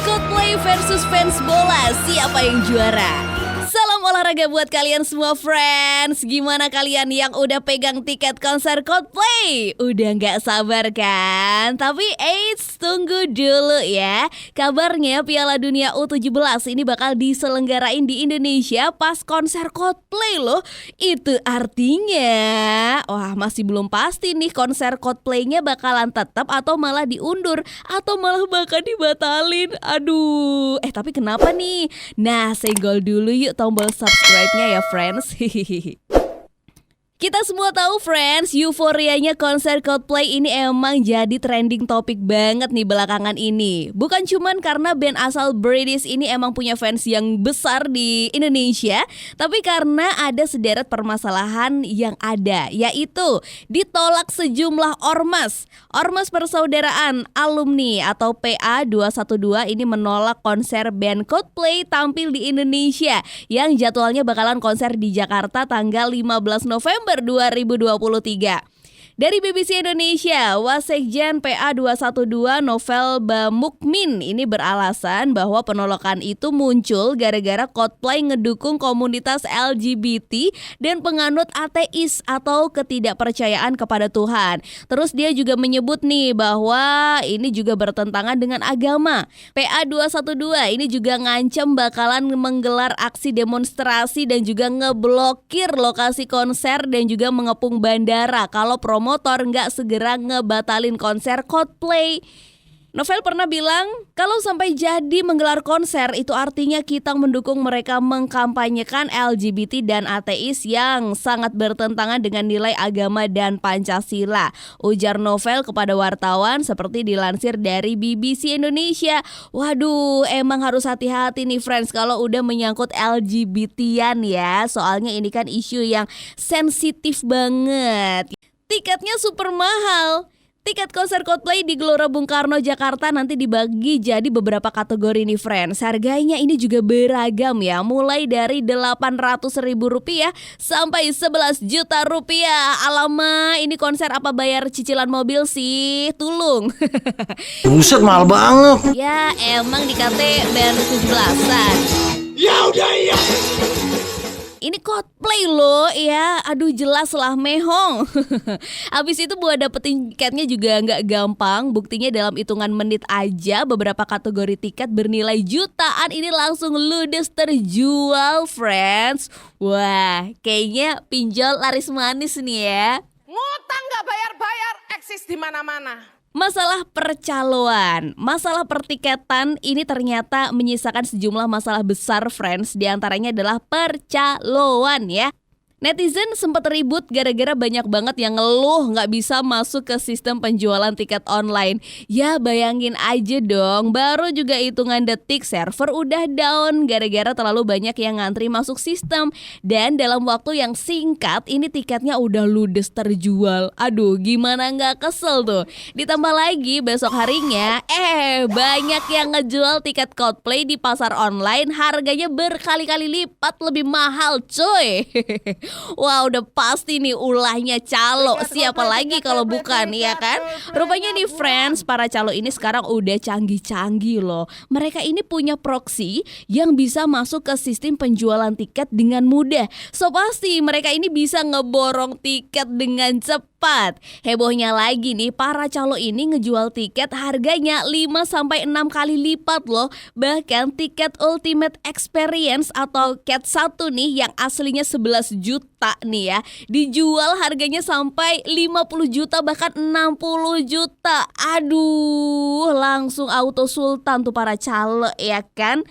Coldplay versus fans bola, siapa yang juara? Salam olahraga buat kalian semua friends. Gimana kalian yang udah pegang tiket konser Coldplay? Udah gak sabar kan? Tapi tunggu dulu ya. Kabarnya Piala Dunia U17 ini bakal diselenggarain di Indonesia pas konser Coldplay loh. Itu artinya masih belum pasti nih konser Coldplay-nya bakalan tetap atau malah diundur atau malah bakal dibatalin. Aduh, tapi kenapa nih? Nah, senggol dulu yuk tombol subscribe-nya ya friends. Kita semua tahu friends, euforianya konser Coldplay ini emang jadi trending topik banget nih belakangan ini. Bukan cuman karena band asal British ini emang punya fans yang besar di Indonesia, tapi karena ada sederet permasalahan yang ada, yaitu ditolak sejumlah ormas. Ormas Persaudaraan Alumni atau PA212 ini menolak konser band Coldplay tampil di Indonesia yang jadwalnya bakalan konser di Jakarta tanggal 15 November 2023. Dari BBC Indonesia, Wasekjen PA212 Novel Bamukmin ini beralasan bahwa penolakan itu muncul gara-gara Coldplay ngedukung komunitas LGBT dan penganut ateis atau ketidakpercayaan kepada Tuhan. Terus dia juga menyebut nih bahwa ini juga bertentangan dengan agama. PA212 ini juga ngancam bakalan menggelar aksi demonstrasi dan juga ngeblokir lokasi konser dan juga mengepung bandara kalau promotor nggak segera ngebatalin konser Coldplay. Novel pernah bilang, kalau sampai jadi menggelar konser itu artinya kita mendukung mereka mengkampanyekan LGBT dan ateis yang sangat bertentangan dengan nilai agama dan Pancasila. Ujar Novel kepada wartawan seperti dilansir dari BBC Indonesia. Waduh, emang harus hati-hati nih friends kalau udah menyangkut LGBT-an ya. Soalnya ini kan isu yang sensitif banget. Tiketnya super mahal. Tiket konser Coldplay di Gelora Bung Karno, Jakarta nanti dibagi jadi beberapa kategori nih friends. Harganya ini juga beragam ya, mulai dari Rp800.000 sampai Rp11 juta. Alamak, ini konser apa bayar cicilan mobil sih? Tulung. Buset, mahal banget. Ya emang dikate band 17-an. Ya udah ya. Ini Coldplay loh ya, aduh jelas lah mehong. Abis itu buat dapetin tiketnya juga nggak gampang. Buktinya dalam hitungan menit aja beberapa kategori tiket bernilai jutaan ini langsung ludes terjual friends. Wah, kayaknya pinjol laris manis nih ya. Ngutang nggak bayar-bayar, eksis di mana-mana. Masalah percaloan, masalah pertiketan ini ternyata menyisakan sejumlah masalah besar friends. Di antaranya adalah percaloan ya. Netizen sempat ribut gara-gara banyak banget yang ngeluh nggak bisa masuk ke sistem penjualan tiket online. Ya bayangin aja dong, baru juga hitungan detik server udah down gara-gara terlalu banyak yang ngantri masuk sistem. Dan dalam waktu yang singkat ini tiketnya udah ludes terjual. Aduh gimana nggak kesel tuh. Ditambah lagi besok harinya banyak yang ngejual tiket Coldplay di pasar online harganya berkali-kali lipat lebih mahal cuy. Wah udah pasti nih ulahnya calo. Siapa lagi kalau bukan ya kan. Rupanya nih friends, para calo ini sekarang udah canggih-canggih loh. Mereka ini punya proxy yang bisa masuk ke sistem penjualan tiket dengan mudah. So pasti mereka ini bisa ngeborong tiket dengan cepat. Hebohnya lagi nih, para calo ini ngejual tiket harganya 5-6 kali lipat loh. Bahkan tiket Ultimate Experience atau CAT 1 nih yang aslinya 11 juta nih ya, dijual harganya sampai 50 juta bahkan 60 juta. Aduh, langsung auto sultan tuh para calo ya kan.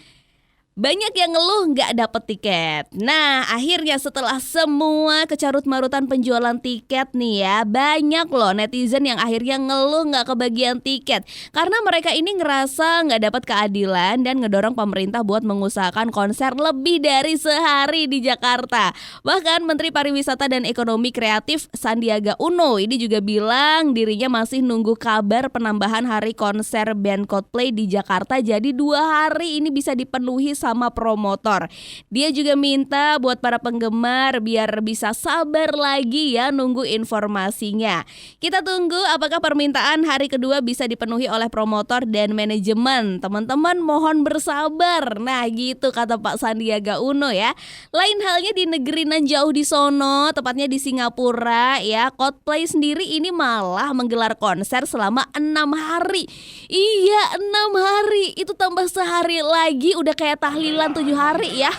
Banyak yang ngeluh nggak dapet tiket. Nah akhirnya setelah semua kecarut-marutan penjualan tiket nih ya, banyak loh netizen yang akhirnya ngeluh nggak kebagian tiket karena mereka ini ngerasa nggak dapat keadilan dan ngedorong pemerintah buat mengusahakan konser lebih dari sehari di Jakarta. Bahkan Menteri Pariwisata dan Ekonomi Kreatif Sandiaga Uno ini juga bilang dirinya masih nunggu kabar penambahan hari konser band Coldplay di Jakarta, jadi 2 hari ini bisa dipenuhi 1 sama promotor. Dia juga minta buat para penggemar biar bisa sabar lagi ya nunggu informasinya. Kita tunggu apakah permintaan hari kedua bisa dipenuhi oleh promotor dan manajemen. Teman-teman mohon bersabar. Nah gitu kata Pak Sandiaga Uno ya. Lain halnya di negeri nan jauh di sono, tepatnya di Singapura ya. Coldplay sendiri ini malah menggelar konser selama 6 hari. Iya 6 hari, itu tambah sehari lagi udah kayak tahlilan 7 hari ya.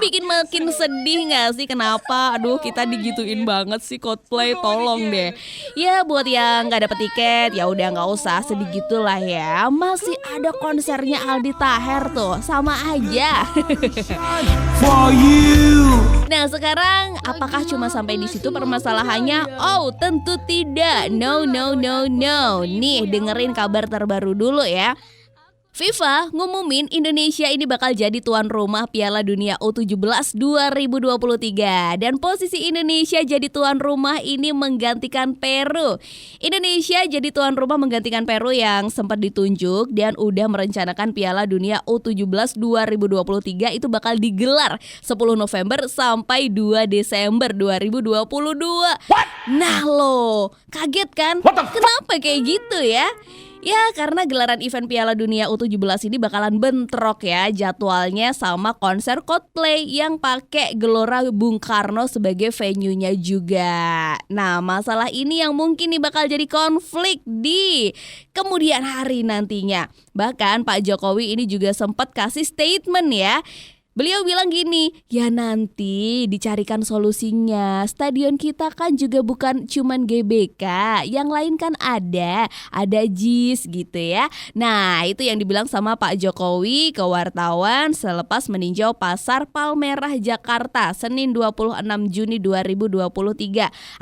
Bikin makin sedih gak sih? Kenapa? Aduh kita digituin banget sih Coldplay, tolong deh. Ya buat yang gak dapet tiket ya udah gak usah sedih gitulah ya. Masih ada konsernya Aldi Taher tuh, sama aja. For you. Nah sekarang apakah cuma sampai di situ permasalahannya? Oh tentu tidak. No. Nih dengerin kabar terbaru dulu ya. FIFA ngumumin Indonesia ini bakal jadi tuan rumah Piala Dunia U17 2023 dan posisi Indonesia jadi tuan rumah ini menggantikan Peru. Indonesia jadi tuan rumah menggantikan Peru yang sempat ditunjuk dan udah merencanakan Piala Dunia U17 2023 itu bakal digelar 10 November sampai 2 Desember 2022. Nah lo, kaget kan? Kenapa kayak gitu ya? Ya karena gelaran event Piala Dunia U17 ini bakalan bentrok ya jadwalnya sama konser Coldplay yang pakai Gelora Bung Karno sebagai venue-nya juga. Nah masalah ini yang mungkin nih bakal jadi konflik di kemudian hari nantinya. Bahkan Pak Jokowi ini juga sempat kasih statement ya. Beliau bilang gini, ya nanti dicarikan solusinya. Stadion kita kan juga bukan cuman GBK, yang lain kan ada JIS gitu ya. Nah itu yang dibilang sama Pak Jokowi ke wartawan selepas meninjau Pasar Palmerah Jakarta Senin 26 Juni 2023.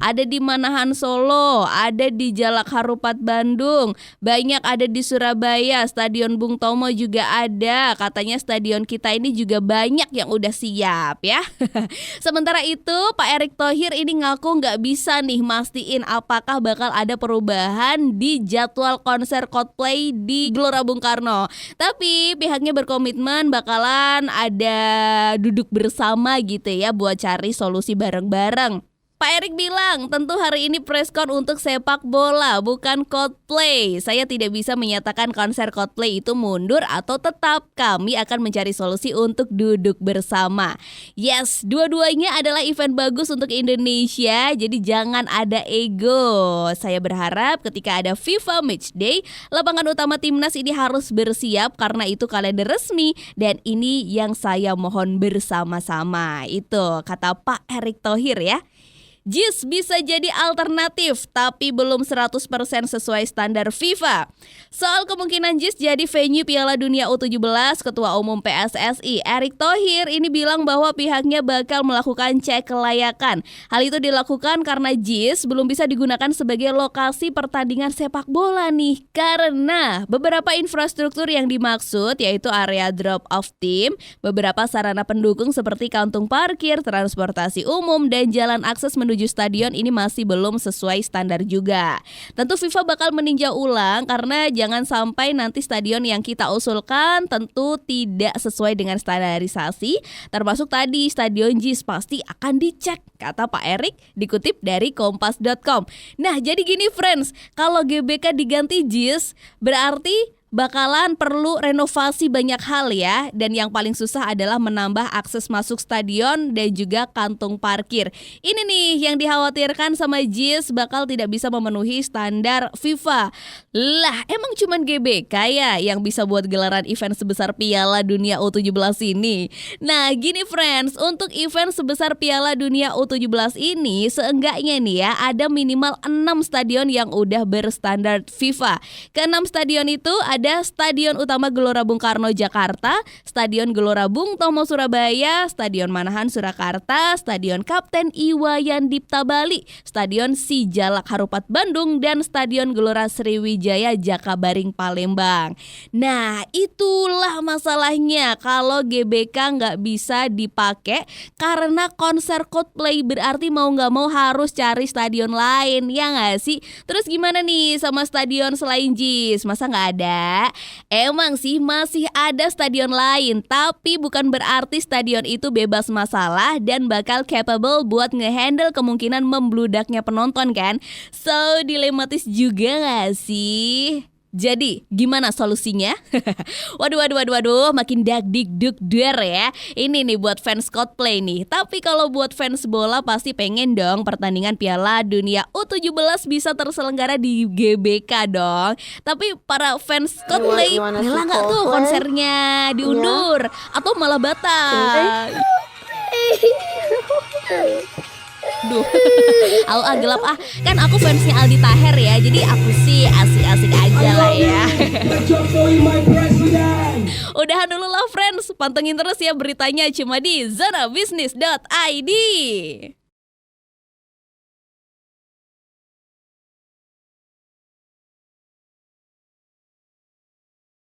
Ada di Manahan Solo, ada di Jalak Harupat Bandung, banyak ada di Surabaya, Stadion Bung Tomo juga ada. Katanya stadion kita ini juga banyak yang udah siap ya. Sementara itu Pak Erick Thohir ini ngaku nggak bisa nih mastiin apakah bakal ada perubahan di jadwal konser Coldplay di Gelora Bung Karno. Tapi pihaknya berkomitmen bakalan ada duduk bersama gitu ya buat cari solusi bareng-bareng. Pak Erick bilang, tentu hari ini preskon untuk sepak bola, bukan Coldplay. Saya tidak bisa menyatakan konser Coldplay itu mundur atau tetap. Kami akan mencari solusi untuk duduk bersama. Yes, dua-duanya adalah event bagus untuk Indonesia, jadi jangan ada ego. Saya berharap ketika ada FIFA Matchday, lapangan utama timnas ini harus bersiap karena itu kalender resmi dan ini yang saya mohon bersama-sama. Itu kata Pak Erick Thohir ya. JIS bisa jadi alternatif tapi belum 100% sesuai standar FIFA. Soal kemungkinan JIS jadi venue Piala Dunia U17, Ketua Umum PSSI Erick Thohir ini bilang bahwa pihaknya bakal melakukan cek kelayakan. Hal itu dilakukan karena JIS belum bisa digunakan sebagai lokasi pertandingan sepak bola nih. Karena beberapa infrastruktur yang dimaksud yaitu area drop off team, beberapa sarana pendukung seperti kantung parkir, transportasi umum, dan jalan akses menuju stadion ini masih belum sesuai standar juga. Tentu FIFA bakal meninjau ulang karena jangan sampai nanti stadion yang kita usulkan tentu tidak sesuai dengan standarisasi, termasuk tadi stadion JIS pasti akan dicek, kata Pak Erick dikutip dari kompas.com. Nah jadi gini friends, kalau GBK diganti JIS berarti bakalan perlu renovasi banyak hal ya. Dan yang paling susah adalah menambah akses masuk stadion dan juga kantung parkir. Ini nih yang dikhawatirkan sama JIS bakal tidak bisa memenuhi standar FIFA. Lah emang cuman GBK ya yang bisa buat gelaran event sebesar Piala Dunia U17 ini? Nah gini friends, untuk event sebesar Piala Dunia U17 ini seenggaknya nih ya ada minimal 6 stadion yang udah berstandar FIFA. Ke-6 stadion itu ada Stadion Utama Gelora Bung Karno Jakarta, Stadion Gelora Bung Tomo Surabaya, Stadion Manahan Surakarta, Stadion Kapten Iwayan Dipta Bali, Stadion Sijalak Harupat Bandung, dan Stadion Gelora Sriwijaya Jakabaring Palembang. Nah itulah masalahnya kalau GBK nggak bisa dipakai karena konser Coldplay, berarti mau nggak mau harus cari stadion lain, ya nggak sih? Terus gimana nih sama stadion selain JIS? Masa nggak ada? juga. Emang sih masih ada stadion lain, tapi bukan berarti stadion itu bebas masalah dan bakal capable buat ngehandle kemungkinan membludaknya penonton kan. So, dilematis juga gak sih? Jadi, gimana solusinya? Waduh, makin dagdikdukder ya. Ini nih buat fans Coldplay nih. Tapi kalau buat fans bola pasti pengen dong pertandingan Piala Dunia U17 bisa terselenggara di GBK dong. Tapi para fans Coldplay rela nggak tuh konsernya diundur atau malah batal? Duh, gelap kan aku fansnya Aldi Taher ya, jadi aku sih asik-asik aja lah ya. Udahan dulu lah friends, pantengin terus ya beritanya cuma di zonabisnis.id.